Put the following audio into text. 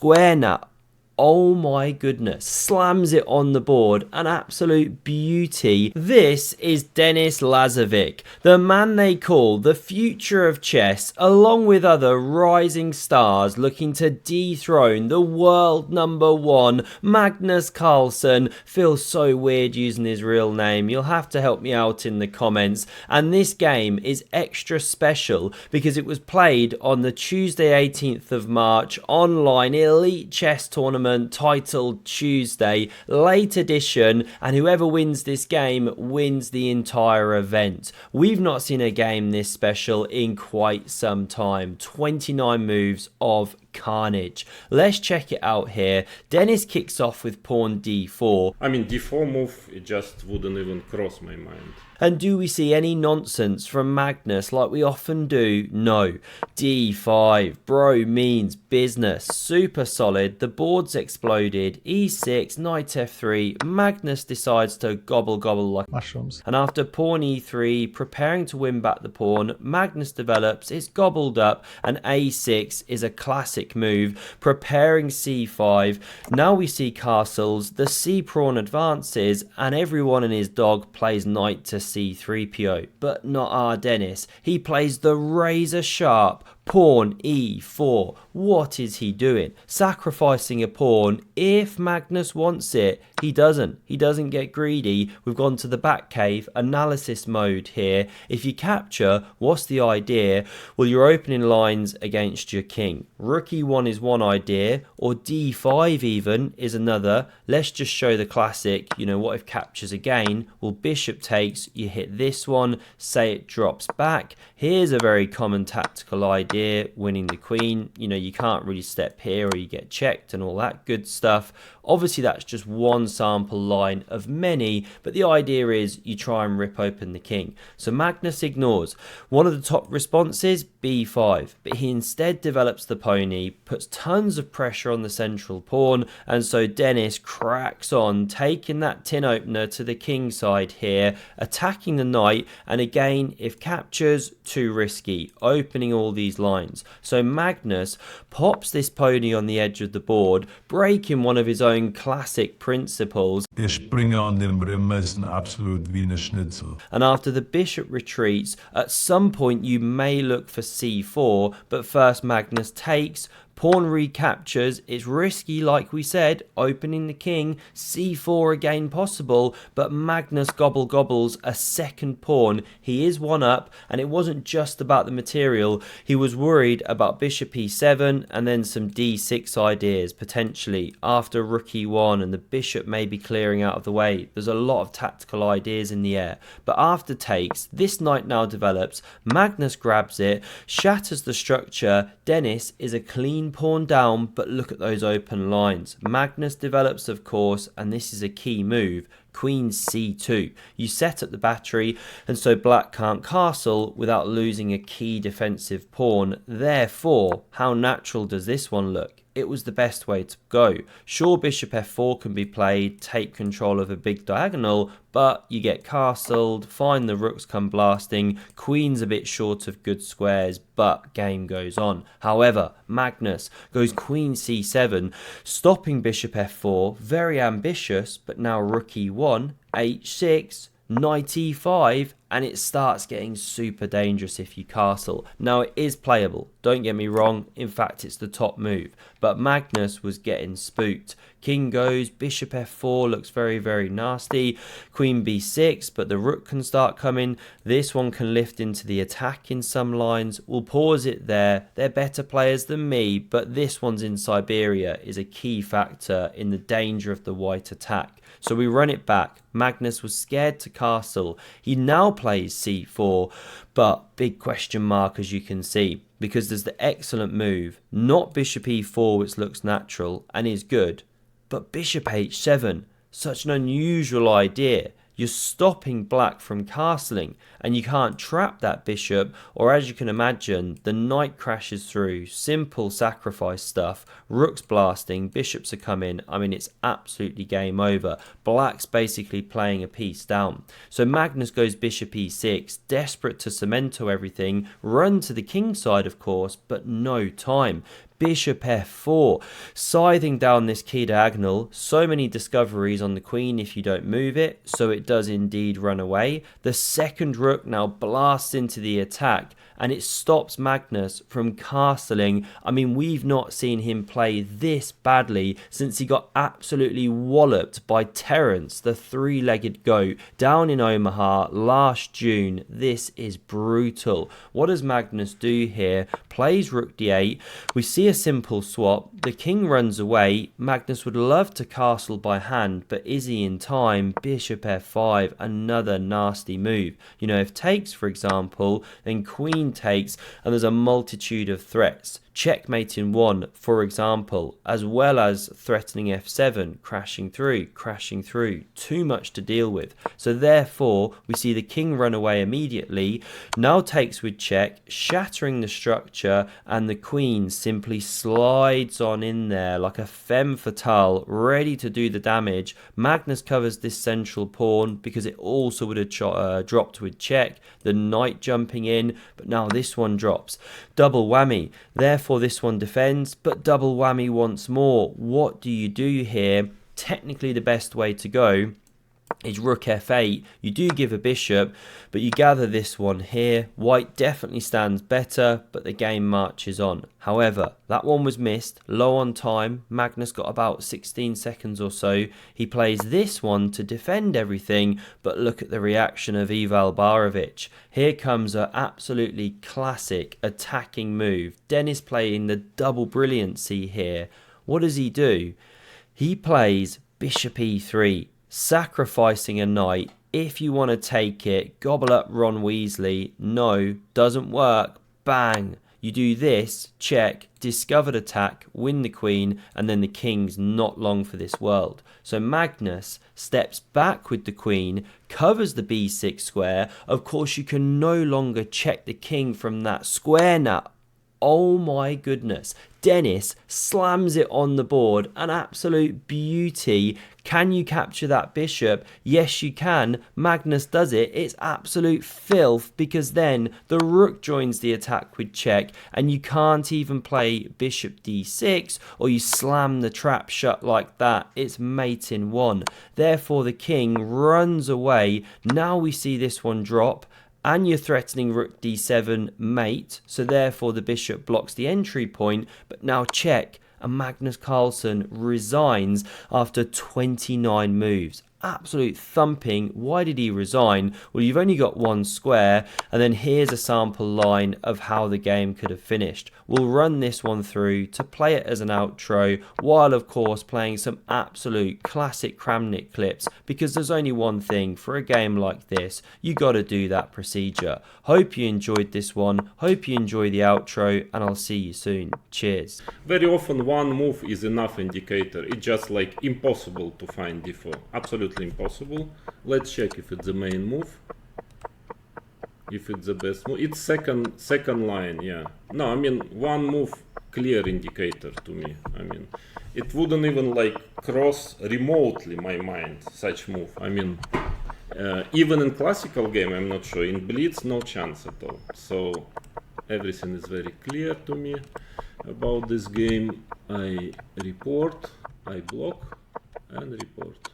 Square nut. Oh my goodness, slams it on the board, an absolute beauty. This is Denis Lazavik, the man they call the future of chess, along with other rising stars looking to dethrone the world #1, Magnus Carlsen. Feels so weird using his real name, you'll have to help me out in the comments. And this game is extra special because it was played on the Tuesday 18th of March online elite chess tournament titled Tuesday, late edition, and whoever wins this game wins the entire event. We've not seen a game this special in quite some time. 29 moves of carnage. Let's check it out here. Denis kicks off with pawn d4. I mean, d4 move, it just wouldn't even cross my mind. And do we see any nonsense from Magnus like we often do? No. d5. Bro means business. Super solid. The board's exploded. e6, knight f3. Magnus decides to gobble like mushrooms. And after pawn e3, preparing to win back the pawn, Magnus develops. It's gobbled up. And a6 is a classic move. Preparing c5. Now we see castles. The c pawn advances. And everyone and his dog plays knight to c3po, but not our Denis. He plays the razor sharp pawn e4. What is he doing? Sacrificing a pawn if Magnus wants it. He doesn't. He doesn't get greedy. We've gone to the back cave analysis mode here. If you capture, what's the idea? Well, you're opening lines against your king. Rook e1 is one idea, or d5 even is another. Let's just show the classic. You know, what if captures again? Well, bishop takes, you hit this one, say it drops back. Here's a very common tactical idea, winning the queen. You know, you can't really step here or you get checked and all that good stuff. Obviously, that's just one sample line of many, but the idea is you try and rip open the king. So Magnus ignores. One of the top responses, b5, but he instead develops the pony, puts tons of pressure on the central pawn, and so Denis cracks on, taking that tin opener to the king side here, attacking the knight, and again, if captures, too risky, opening all these lines. So Magnus pops this pony on the edge of the board, breaking one of his own classic principles. Der Springer an dem Rimmer ist ein absolut wie eine Schnitzel. And after the bishop retreats, at some point you may look for c4, but first Magnus takes. Pawn recaptures, it's risky like we said, opening the king, c4 again possible, but Magnus gobbles a second pawn. He is one up, and it wasn't just about the material, he was worried about bishop e7 and then some d6 ideas potentially after rook e1 and the bishop may be clearing out of the way. There's a lot of tactical ideas in the air, but after takes, this knight now develops, Magnus grabs it, shatters the structure. Denis is a clean pawn down, but look at those open lines. Magnus develops, of course, and this is a key move. Queen c2. You set up the battery, and so black can't castle without losing a key defensive pawn. Therefore, how natural does this one look? It was the best way to go. Sure, bishop f4 can be played, take control of a big diagonal, but you get castled, fine, the rooks come blasting, queen's a bit short of good squares, but game goes on. However, Magnus goes queen c7, stopping bishop f4, very ambitious, but now rook e1, h6, knight e5, and it starts getting super dangerous if you castle. Now, it is playable, don't get me wrong, in fact it's the top move, but Magnus was getting spooked. King goes, bishop f4 looks very nasty, queen b6, but the rook can start coming. This one can lift into the attack in some lines. We'll pause it there. They're better players than me, but this one's in Siberia is a key factor in the danger of the white attack. So we run it back. Magnus was scared to castle. He now plays c4, but big question mark as you can see, because there's the excellent move, not bishop e4, which looks natural and is good, but bishop h7, such an unusual idea. You're stopping black from castling, and you can't trap that bishop, or as you can imagine, the knight crashes through, simple sacrifice stuff, rooks blasting, bishops are coming. I mean, it's absolutely game over. Black's basically playing a piece down. So Magnus goes bishop e6, desperate to cemento everything, run to the king side of course, but no time. Bishop f4, scything down this key diagonal. So many discoveries on the queen if you don't move it, so it does indeed run away. The second rook now blasts into the attack, and it stops Magnus from castling. I mean, we've not seen him play this badly since he got absolutely walloped by Terence, the three-legged goat, down in Omaha last June. This is brutal. What does Magnus do here? Plays rook d8. We see a simple swap. The king runs away. Magnus would love to castle by hand, but is he in time? Bishop f5, another nasty move. You know, if takes, for example, then queen takes, and there's a multitude of threats. Checkmate in 1, for example, as well as threatening f7, crashing through, too much to deal with. So therefore, we see the king run away immediately, now takes with check, shattering the structure, and the queen simply slides on in there like a femme fatale, ready to do the damage. Magnus covers this central pawn because it also would have dropped with check, the knight jumping in, but now this one drops. Double whammy. Therefore, this one defends, but double whammy once more. What do you do here? Technically, the best way to go is rook f8. You do give a bishop, but you gather this one here. White definitely stands better, but the game marches on. However, that one was missed, low on time. Magnus got about 16 seconds or so. He plays this one to defend everything, but look at the reaction of Ival Barovic. Here comes an absolutely classic attacking move. Denis playing the double brilliancy here. What does he do? He plays bishop e3. Sacrificing a knight. If you want to take it, gobble up Ron Weasley. No, doesn't work. Bang. You do this, check, discovered attack, win the queen, and then the king's not long for this world. So Magnus steps back with the queen, covers the b6 square. Of course, you can no longer check the king from that square now. Oh my goodness. Denis slams it on the board. An absolute beauty. Can you capture that bishop? Yes, you can. Magnus does it. It's absolute filth because then the rook joins the attack with check and you can't even play bishop d6 or you slam the trap shut like that. It's mate in 1. Therefore, the king runs away. Now we see this one drop. And you're threatening rook d7 mate, so therefore the bishop blocks the entry point, but now check, and Magnus Carlsen resigns after 29 moves. Absolute thumping. Why did he resign? Well, you've only got one square, and then here's a sample line of how the game could have finished. We'll run this one through to play it as an outro, while of course playing some absolute classic Kramnik clips, because there's only one thing for a game like this, you got to do that procedure. Hope you enjoyed this one, hope you enjoy the outro, and I'll see you soon. Cheers. Very often one move is enough indicator. It's just like impossible to find d4. Absolutely impossible. Let's check if it's the main move. If it's the best move. It's second line, yeah. No, I mean one move clear indicator to me. I mean it wouldn't even like cross remotely my mind such move. I mean even in classical game I'm not sure. In Blitz no chance at all. So everything is very clear to me about this game. I report, I block and report.